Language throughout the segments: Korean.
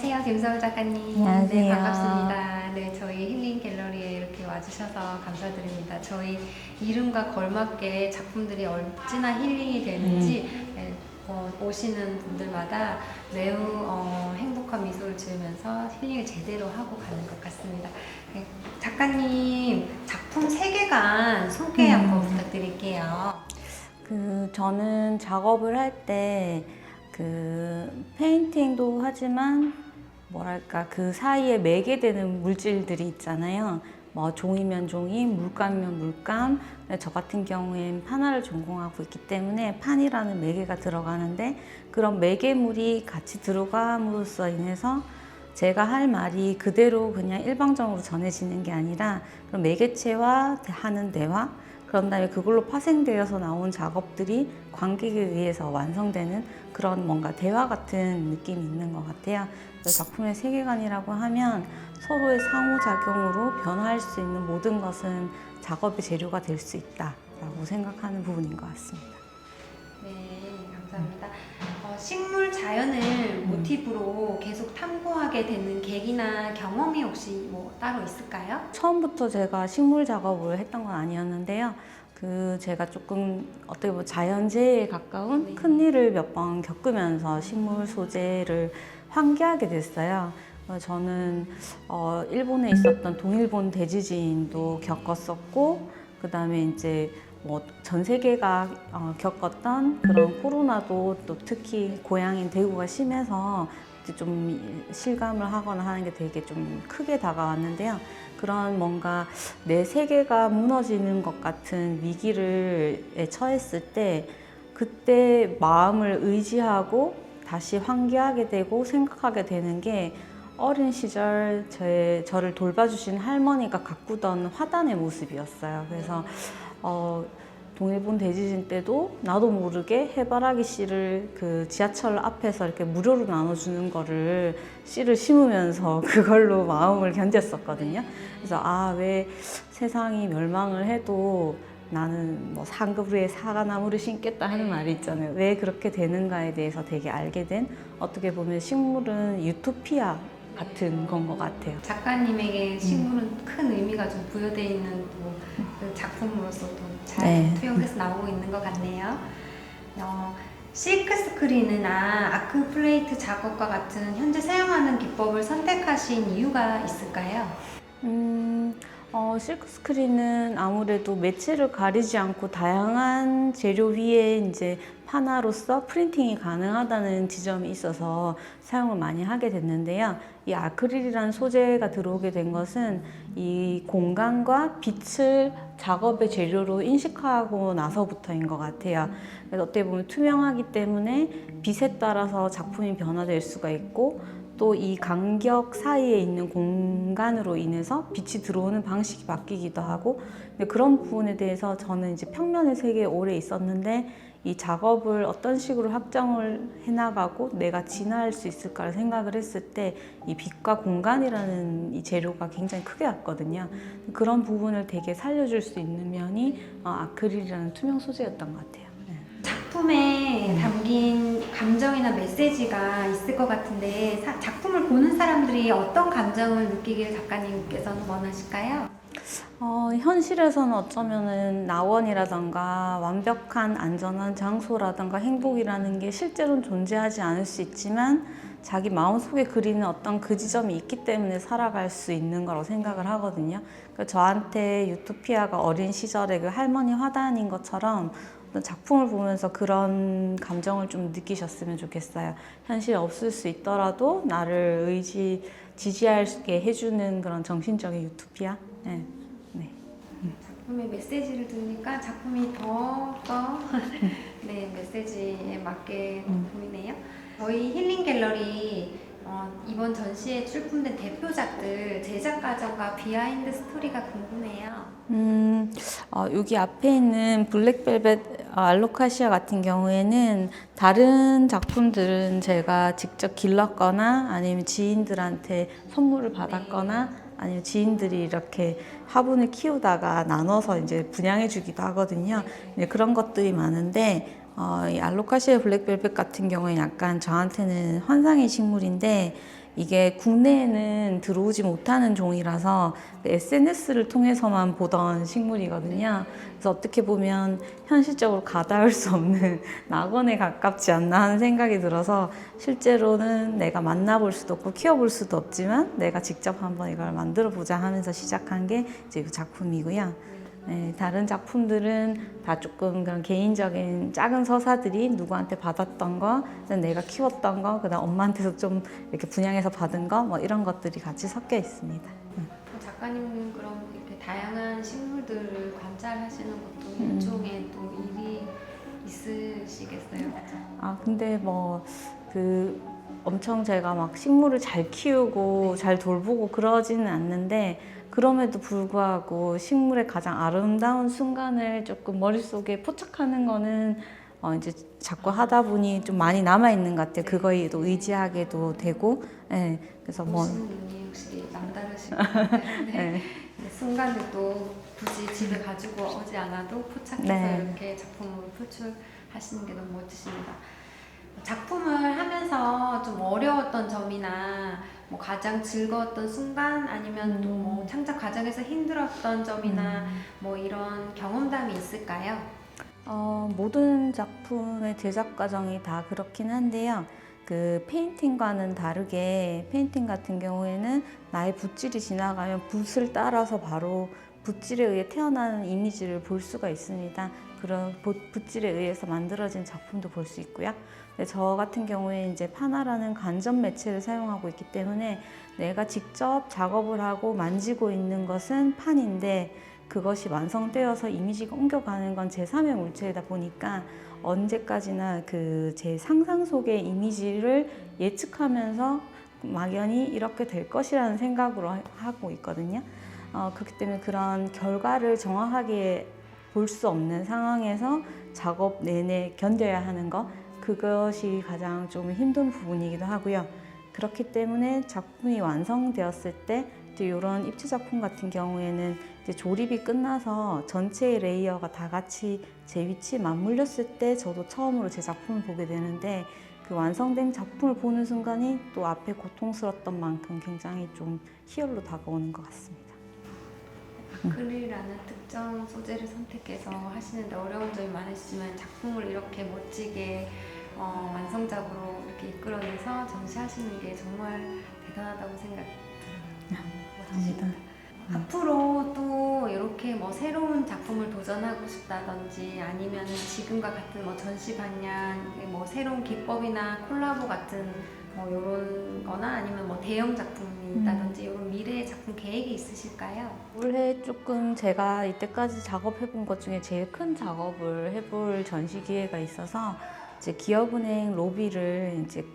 안녕하세요, 김서울 작가님. 안녕하세요. 네, 반갑습니다. 네, 저희 힐링 갤러리에 이렇게 와주셔서 감사드립니다. 저희 이름과 걸맞게 작품들이 어찌나 힐링이 되는지 네, 오시는 분들마다 매우 행복한 미소를 지으면서 힐링을 제대로 하고 가는 것 같습니다. 네, 작가님 작품 세계관 소개 한번 부탁드릴게요. 저는 작업을 할 때 페인팅도 하지만 뭐랄까 그 사이에 매개되는 물질들이 있잖아요. 뭐 종이면 종이, 물감이면 물감. 저 같은 경우엔 판화를 전공하고 있기 때문에 판이라는 매개가 들어가는데 그런 매개물이 같이 들어감으로써 인해서 제가 할 말이 그대로 그냥 일방적으로 전해지는 게 아니라 그런 매개체와 하는 대화, 그런 다음에 그걸로 파생되어서 나온 작업들이 관객에 의해서 완성되는 그런 뭔가 대화 같은 느낌이 있는 것 같아요. 작품의 세계관이라고 하면 서로의 상호작용으로 변화할 수 있는 모든 것은 작업의 재료가 될 수 있다라고 생각하는 부분인 것 같습니다. 네, 감사합니다. 식물 자연을 모티브로 계속 탐구하게 되는 계기나 경험이 혹시 뭐 따로 있을까요? 처음부터 제가 식물 작업을 했던 건 아니었는데요. 제가 조금 어떻게 보면 자연재해에 가까운 큰 일을 몇 번 겪으면서 식물 소재를 환기하게 됐어요. 저는 일본에 있었던 동일본 대지진도 겪었었고, 그 다음에 이제 뭐 전 세계가 겪었던 그런 코로나도 또 특히 고향인 대구가 심해서 좀 실감을 하거나 하는 게 되게 좀 크게 다가왔는데요. 그런 뭔가 내 세계가 무너지는 것 같은 위기를 처했을 때 그때 마음을 의지하고 다시 환기하게 되고 생각하게 되는 게 어린 시절 저를 돌봐주신 할머니가 가꾸던 화단의 모습이었어요. 그래서 동일본 대지진 때도 나도 모르게 해바라기 씨를 그 지하철 앞에서 이렇게 무료로 나눠주는 거를 씨를 심으면서 그걸로 마음을 견뎠었거든요. 그래서 왜 세상이 멸망을 해도 나는 뭐 상급루에 사과나무를 심겠다 하는 말이 있잖아요. 왜 그렇게 되는가에 대해서 되게 알게 된, 어떻게 보면 식물은 유토피아 같은 건 것 같아요. 작가님에게 식물은 큰 의미가 좀 부여되어 있는 그 작품으로서도 잘 투영돼서 나오고 있는 것 같네요. 실크 스크린이나 아크 플레이트 작업과 같은 현재 사용하는 기법을 선택하신 이유가 있을까요? 실크 스크린은 아무래도 매체를 가리지 않고 다양한 재료 위에 이제 판화로서 프린팅이 가능하다는 지점이 있어서 사용을 많이 하게 됐는데요. 이 아크릴이라는 소재가 들어오게 된 것은 이 공간과 빛을 작업의 재료로 인식하고 나서부터인 것 같아요. 그래서 어떻게 보면 투명하기 때문에 빛에 따라서 작품이 변화될 수가 있고, 또 이 간격 사이에 있는 공간으로 인해서 빛이 들어오는 방식이 바뀌기도 하고, 그런 부분에 대해서 저는 이제 평면의 세계에 오래 있었는데 이 작업을 어떤 식으로 확장을 해나가고 내가 진화할 수 있을까를 생각을 했을 때 이 빛과 공간이라는 이 재료가 굉장히 크게 왔거든요. 그런 부분을 되게 살려줄 수 있는 면이 아크릴이라는 투명 소재였던 것 같아요. 작품에 담긴 감정이나 메시지가 있을 것 같은데 작품을 보는 사람들이 어떤 감정을 느끼길 작가님께서는 원하실까요? 현실에서는 어쩌면은 낙원이라던가 완벽한 안전한 장소라던가 행복이라는 게 실제로는 존재하지 않을 수 있지만 자기 마음속에 그리는 어떤 그 지점이 있기 때문에 살아갈 수 있는 거라고 생각을 하거든요. 그러니까 저한테 유토피아가 어린 시절의 그 할머니 화단인 것처럼 작품을 보면서 그런 감정을 좀 느끼셨으면 좋겠어요. 현실에 없을 수 있더라도 나를 지지하게 해주는 그런 정신적인 유토피아. 네. 작품의 메시지를 들으니까 작품이 더 네, 메시지에 맞게 보이네요. 저희 힐링 갤러리 이번 전시에 출품된 대표작들 제작 과정과 비하인드 스토리가 궁금해요. 여기 앞에 있는 블랙벨벳 알로카시아 같은 경우에는 다른 작품들은 제가 직접 길렀거나 아니면 지인들한테 선물을 받았거나 아니면 지인들이 이렇게 화분을 키우다가 나눠서 이제 분양해 주기도 하거든요. 그런 것들이 많은데 이 알로카시아 블랙벨벳 같은 경우에 약간 저한테는 환상의 식물인데 이게 국내에는 들어오지 못하는 종이라서 SNS를 통해서만 보던 식물이거든요. 그래서 어떻게 보면 현실적으로 가닿을 수 없는 낙원에 가깝지 않나 하는 생각이 들어서 실제로는 내가 만나볼 수도 없고 키워볼 수도 없지만 내가 직접 한번 이걸 만들어 보자 하면서 시작한 게 이제 이 작품이고요. 네, 다른 작품들은 다 조금 그런 개인적인 작은 서사들이 누구한테 받았던 거, 내가 키웠던 거, 그다음 엄마한테서 좀 이렇게 분양해서 받은 거, 뭐 이런 것들이 같이 섞여 있습니다. 작가님은 그럼 이렇게 다양한 식물들을 관찰하시는 것도 일종의 또 일이 있으시겠어요? 아, 근데 뭐 엄청 제가 막 식물을 잘 키우고 잘 돌보고 그러지는 않는데 그럼에도 불구하고 식물의 가장 아름다운 순간을 조금 머릿속에 포착하는 거는 이제 자꾸 하다 보니 좀 많이 남아있는 것 같아요. 그거에도 의지하게도 되고. 네, 그래서 뭐. 보시는 눈이 확실히 남다르신 것 같아요. 네. 순간을 또 굳이 집에 가지고 오지 않아도 포착해서 네. 이렇게 작품으로 표출하시는 게 너무 멋지십니다. 작품을 하면서 좀 어려웠던 점이나 뭐 가장 즐거웠던 순간 아니면 또 뭐 창작 과정에서 힘들었던 점이나 뭐 이런 경험담이 있을까요? 모든 작품의 제작 과정이 다 그렇긴 한데요. 그 페인팅과는 다르게 페인팅 같은 경우에는 나의 붓질이 지나가면 붓을 따라서 바로 붓질에 의해 태어나는 이미지를 볼 수가 있습니다. 그런 붓질에 의해서 만들어진 작품도 볼 수 있고요. 근데 저 같은 경우에 이제 파나라는 간접 매체를 사용하고 있기 때문에 내가 직접 작업을 하고 만지고 있는 것은 판인데 그것이 완성되어서 이미지가 옮겨가는 건 제3의 물체이다 보니까 언제까지나 제 상상 속의 이미지를 예측하면서 막연히 이렇게 될 것이라는 생각으로 하고 있거든요. 그렇기 때문에 그런 결과를 정확하게 볼 수 없는 상황에서 작업 내내 견뎌야 하는 것, 그것이 가장 좀 힘든 부분이기도 하고요. 그렇기 때문에 작품이 완성되었을 때 이런 입체 작품 같은 경우에는 이제 조립이 끝나서 전체의 레이어가 다 같이 제 위치에 맞물렸을 때 저도 처음으로 제 작품을 보게 되는데 그 완성된 작품을 보는 순간이 또 앞에 고통스러웠던 만큼 굉장히 좀 희열로 다가오는 것 같습니다. 아크릴이라는 특정 소재를 선택해서 하시는데 어려운 점이 많으시지만 작품을 이렇게 멋지게 완성작으로 이렇게 이끌어내서 전시하시는 게 정말 대단하다고 생각합니다. 감사합니다. 앞으로 또 이렇게 뭐 새로운 작품을 도전하고 싶다든지 아니면 지금과 같은 뭐 전시 방향, 뭐 새로운 기법이나 콜라보 같은 뭐 이런 거나 아니면 뭐 대형 작품이 있다든지 이런 미래의 작품 계획이 있으실까요? 올해 조금 제가 이때까지 작업해본 것 중에 제일 큰 작업을 해볼 전시 기회가 있어서 이제 기업은행 로비를 이제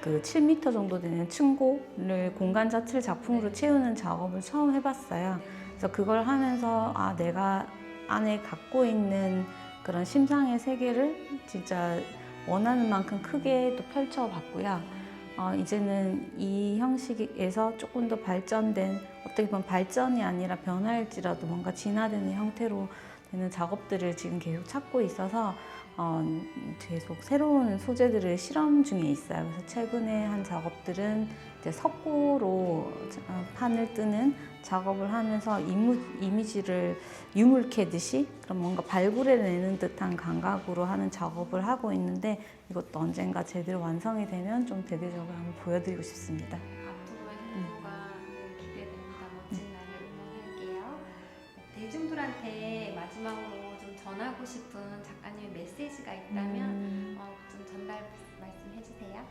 그 7m 정도 되는 층고를 공간 자체를 작품으로 채우는 작업을 처음 해봤어요. 그래서 그걸 하면서 내가 안에 갖고 있는 그런 심상의 세계를 진짜 원하는 만큼 크게 또 펼쳐봤고요. 이제는 이 형식에서 조금 더 발전된, 어떻게 보면 발전이 아니라 변화일지라도 뭔가 진화되는 형태로 되는 작업들을 지금 계속 찾고 있어서 계속 새로운 소재들을 실험 중에 있어요. 그래서 최근에 한 작업들은 이제 석고로 판을 뜨는 작업을 하면서 이미지를 유물 캐듯이 그런 뭔가 발굴해내는 듯한 감각으로 하는 작업을 하고 있는데 이것도 언젠가 제대로 완성이 되면 좀 대대적으로 한번 보여드리고 싶습니다. 앞으로의 행보가 기대됩니다. 멋진 날을 응원할게요. 대중들한테 마지막으로 좀 전하고 싶은 작가님의 메시지가 있다면 좀 전달 말씀해 주세요.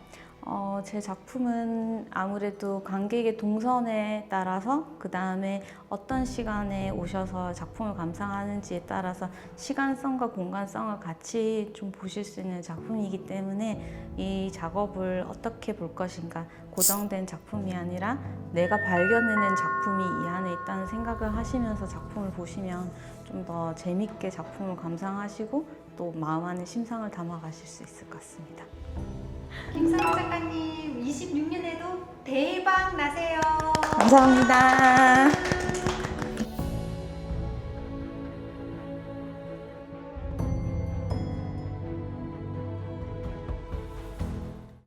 제 작품은 아무래도 관객의 동선에 따라서 그 다음에 어떤 시간에 오셔서 작품을 감상하는지에 따라서 시간성과 공간성을 같이 좀 보실 수 있는 작품이기 때문에 이 작업을 어떻게 볼 것인가, 고정된 작품이 아니라 내가 발견해낸 작품이 이 안에 있다는 생각을 하시면서 작품을 보시면 좀 더 재밌게 작품을 감상하시고 또 마음 안에 심상을 담아가실 수 있을 것 같습니다. 김선우 작가님 26년에도 대박 나세요. 감사합니다.